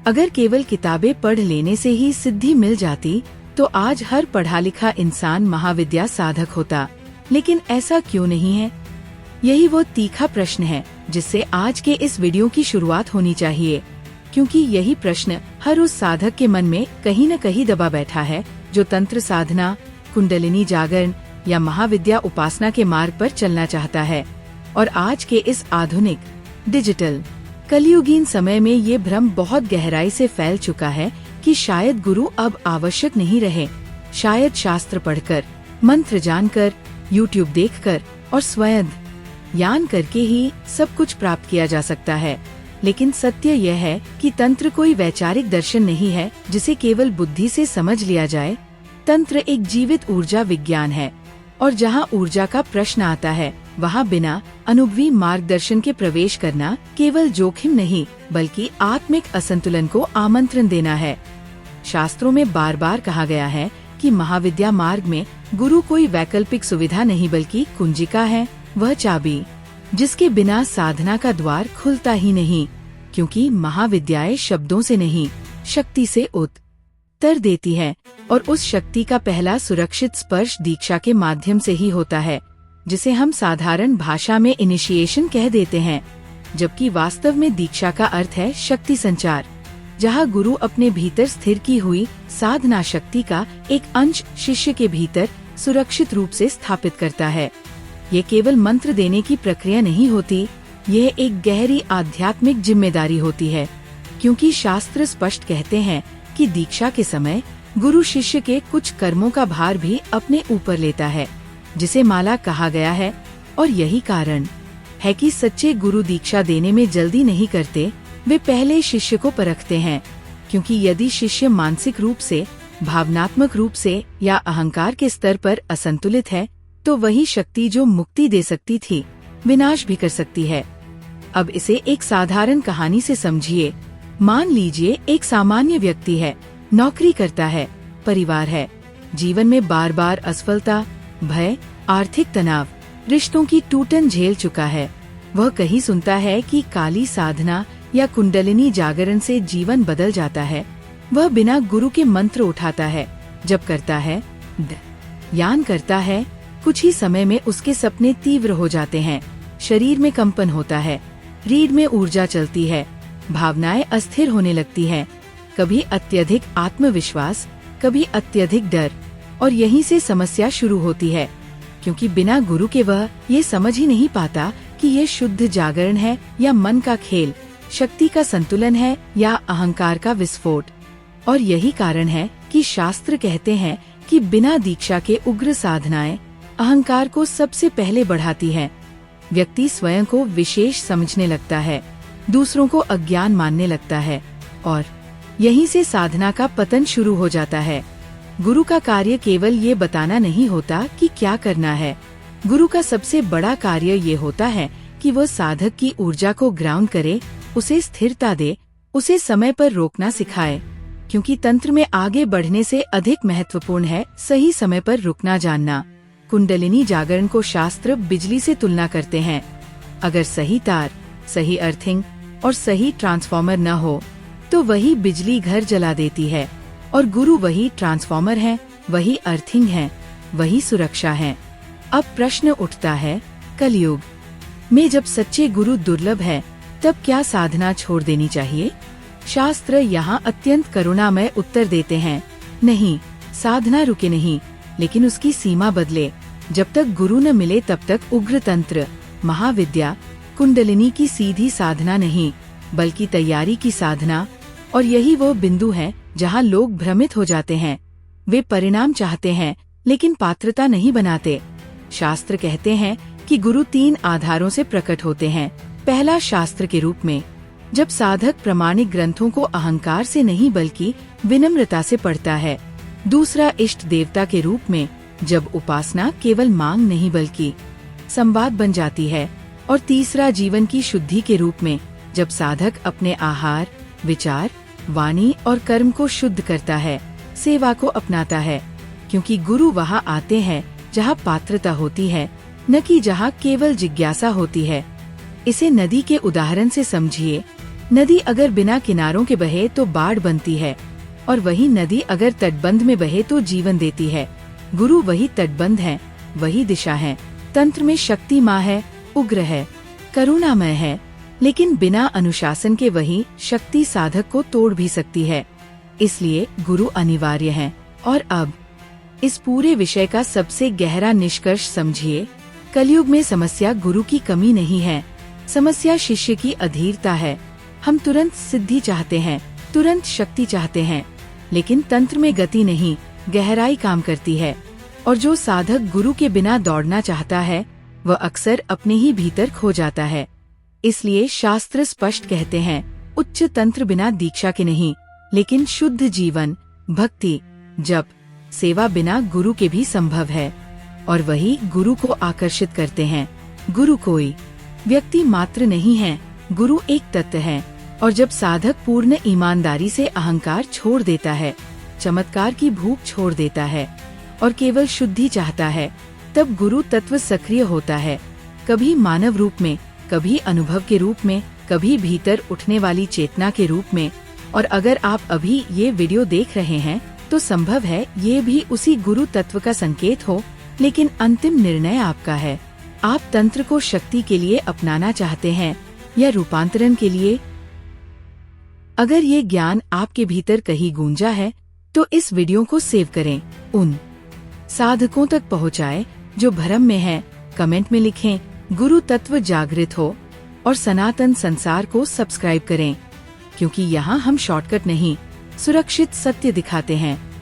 अगर केवल किताबें पढ़ लेने से ही सिद्धि मिल जाती तो आज हर पढ़ा लिखा इंसान महाविद्या साधक होता, लेकिन ऐसा क्यों नहीं है? यही वो तीखा प्रश्न है जिससे आज के इस वीडियो की शुरुआत होनी चाहिए, क्योंकि यही प्रश्न हर उस साधक के मन में कहीं न कहीं दबा बैठा है जो तंत्र साधना, कुंडलिनी जागरण या महाविद्या उपासना के मार्ग पर चलना चाहता है। और आज के इस आधुनिक डिजिटल कलयुगीन समय में ये भ्रम बहुत गहराई से फैल चुका है कि शायद गुरु अब आवश्यक नहीं रहे। शायद शास्त्र पढ़कर, मंत्र जानकर, यूट्यूब देखकर और स्वयं ज्ञान करके ही सब कुछ प्राप्त किया जा सकता है। लेकिन सत्य यह है कि तंत्र कोई वैचारिक दर्शन नहीं है जिसे केवल बुद्धि से समझ लिया जाए। तंत्र एक जीवित ऊर्जा विज्ञान है, और जहाँ ऊर्जा का प्रश्न आता है वहाँ बिना अनुभवी मार्गदर्शन के प्रवेश करना केवल जोखिम नहीं बल्कि आत्मिक असंतुलन को आमंत्रण देना है। शास्त्रों में बार बार कहा गया है कि महाविद्या मार्ग में गुरु कोई वैकल्पिक सुविधा नहीं बल्कि कुंजिका है, वह चाबी जिसके बिना साधना का द्वार खुलता ही नहीं, क्योंकि महाविद्याएं शब्दों से नहीं शक्ति से उत्तर देती है, और उस शक्ति का पहला सुरक्षित स्पर्श दीक्षा के माध्यम से ही होता है, जिसे हम साधारण भाषा में इनिशिएशन कह देते हैं, जबकि वास्तव में दीक्षा का अर्थ है शक्ति संचार, जहाँ गुरु अपने भीतर स्थिर की हुई साधना शक्ति का एक अंश शिष्य के भीतर सुरक्षित रूप से स्थापित करता है। ये केवल मंत्र देने की प्रक्रिया नहीं होती, यह एक गहरी आध्यात्मिक जिम्मेदारी होती है, क्योंकि शास्त्र स्पष्ट कहते हैं कि दीक्षा के समय गुरु शिष्य के कुछ कर्मों का भार भी अपने ऊपर लेता है, जिसे माला कहा गया है। और यही कारण है कि सच्चे गुरु दीक्षा देने में जल्दी नहीं करते, वे पहले शिष्य को परखते हैं, क्योंकि यदि शिष्य मानसिक रूप से, भावनात्मक रूप से या अहंकार के स्तर पर असंतुलित है तो वही शक्ति जो मुक्ति दे सकती थी विनाश भी कर सकती है। अब इसे एक साधारण कहानी से समझिए। मान लीजिए एक सामान्य व्यक्ति है, नौकरी करता है, परिवार है, जीवन में बार बार असफलता, भय, आर्थिक तनाव, रिश्तों की टूटन झेल चुका है। वह कहीं सुनता है कि काली साधना या कुंडलिनी जागरण से जीवन बदल जाता है। वह बिना गुरु के मंत्र उठाता है, जप करता है, ध्यान करता है। कुछ ही समय में उसके सपने तीव्र हो जाते हैं, शरीर में कंपन होता है, रीढ़ में ऊर्जा चलती है, भावनाएं अस्थिर होने लगती हैं, कभी अत्यधिक आत्मविश्वास, कभी अत्यधिक डर, और यहीं से समस्या शुरू होती है, क्योंकि बिना गुरु के वह ये समझ ही नहीं पाता कि ये शुद्ध जागरण है या मन का खेल, शक्ति का संतुलन है या अहंकार का विस्फोट। और यही कारण है कि शास्त्र कहते हैं कि बिना दीक्षा के उग्र साधनाएं अहंकार को सबसे पहले बढ़ाती है। व्यक्ति स्वयं को विशेष समझने लगता है, दूसरों को अज्ञान मानने लगता है, और यहीं से साधना का पतन शुरू हो जाता है। गुरु का कार्य केवल ये बताना नहीं होता कि क्या करना है। गुरु का सबसे बड़ा कार्य ये होता है कि वह साधक की ऊर्जा को ग्राउंड करे, उसे स्थिरता दे, उसे समय पर रोकना सिखाए, क्योंकि तंत्र में आगे बढ़ने से अधिक महत्वपूर्ण है सही समय पर रुकना जानना। कुंडलिनी जागरण को शास्त्र बिजली से तुलना करते हैं। अगर सही तार, सही अर्थिंग और सही ट्रांसफार्मर न हो तो वही बिजली घर जला देती है, और गुरु वही ट्रांसफार्मर है, वही अर्थिंग है, वही सुरक्षा है। अब प्रश्न उठता है, कलयुग में जब सच्चे गुरु दुर्लभ है तब क्या साधना छोड़ देनी चाहिए? शास्त्र यहाँ अत्यंत करुणामय उत्तर देते हैं, नहीं, साधना रुके नहीं, लेकिन उसकी सीमा बदले। जब तक गुरु न मिले तब तक उग्र तंत्र, महाविद्या, कुंडलिनी की सीधी साधना नहीं बल्कि तैयारी की साधना। और यही वो बिंदु है जहाँ लोग भ्रमित हो जाते हैं। वे परिणाम चाहते हैं लेकिन पात्रता नहीं बनाते। शास्त्र कहते हैं कि गुरु 3 आधारों से प्रकट होते हैं। पहला, शास्त्र के रूप में, जब साधक प्रामाणिक ग्रंथों को अहंकार से नहीं बल्कि विनम्रता से पढ़ता है। दूसरा, इष्ट देवता के रूप में, जब उपासना केवल मांग नहीं बल्कि संवाद बन जाती है। और तीसरा, जीवन की शुद्धि के रूप में, जब साधक अपने आहार, विचार, वाणी और कर्म को शुद्ध करता है, सेवा को अपनाता है। क्योंकि गुरु वहाँ आते हैं जहाँ पात्रता होती है, न कि जहाँ केवल जिज्ञासा होती है। इसे नदी के उदाहरण से समझिए। नदी अगर बिना किनारों के बहे तो बाढ़ बनती है, और वही नदी अगर तटबंध में बहे तो जीवन देती है। गुरु वही तटबंध है, वही दिशा है। तंत्र में शक्ति माँ है, उग्र है, करुणामय है, लेकिन बिना अनुशासन के वही शक्ति साधक को तोड़ भी सकती है। इसलिए गुरु अनिवार्य है। और अब इस पूरे विषय का सबसे गहरा निष्कर्ष समझिए। कलयुग में समस्या गुरु की कमी नहीं है, समस्या शिष्य की अधीरता है। हम तुरंत सिद्धि चाहते हैं, तुरंत शक्ति चाहते हैं, लेकिन तंत्र में गति नहीं, गहराई काम करती है। और जो साधक गुरु के बिना दौड़ना चाहता है, वह अक्सर अपने ही भीतर खो जाता है। इसलिए शास्त्र स्पष्ट कहते हैं, उच्च तंत्र बिना दीक्षा के नहीं, लेकिन शुद्ध जीवन, भक्ति, जप, सेवा बिना गुरु के भी संभव है। और वही गुरु को आकर्षित करते हैं। गुरु कोई व्यक्ति मात्र नहीं है, गुरु एक तत्व है। और जब साधक पूर्ण ईमानदारी से अहंकार छोड़ देता है, चमत्कार की भूख छोड़ देता है और केवल शुद्धि चाहता है, तब गुरु तत्व सक्रिय होता है। कभी मानव रूप में, कभी अनुभव के रूप में, कभी भीतर उठने वाली चेतना के रूप में। और अगर आप अभी ये वीडियो देख रहे हैं तो संभव है ये भी उसी गुरु तत्व का संकेत हो, लेकिन अंतिम निर्णय आपका है। आप तंत्र को शक्ति के लिए अपनाना चाहते हैं या रूपांतरण के लिए? अगर ये ज्ञान आपके भीतर कहीं गूंजा है तो इस वीडियो को सेव करें, उन साधकों तक पहुंचाएं जो भ्रम में हैं। कमेंट में लिखें, गुरु तत्व जागृत हो, और सनातन संसार को सब्सक्राइब करें, क्योंकि यहाँ हम शॉर्टकट नहीं, सुरक्षित सत्य दिखाते हैं।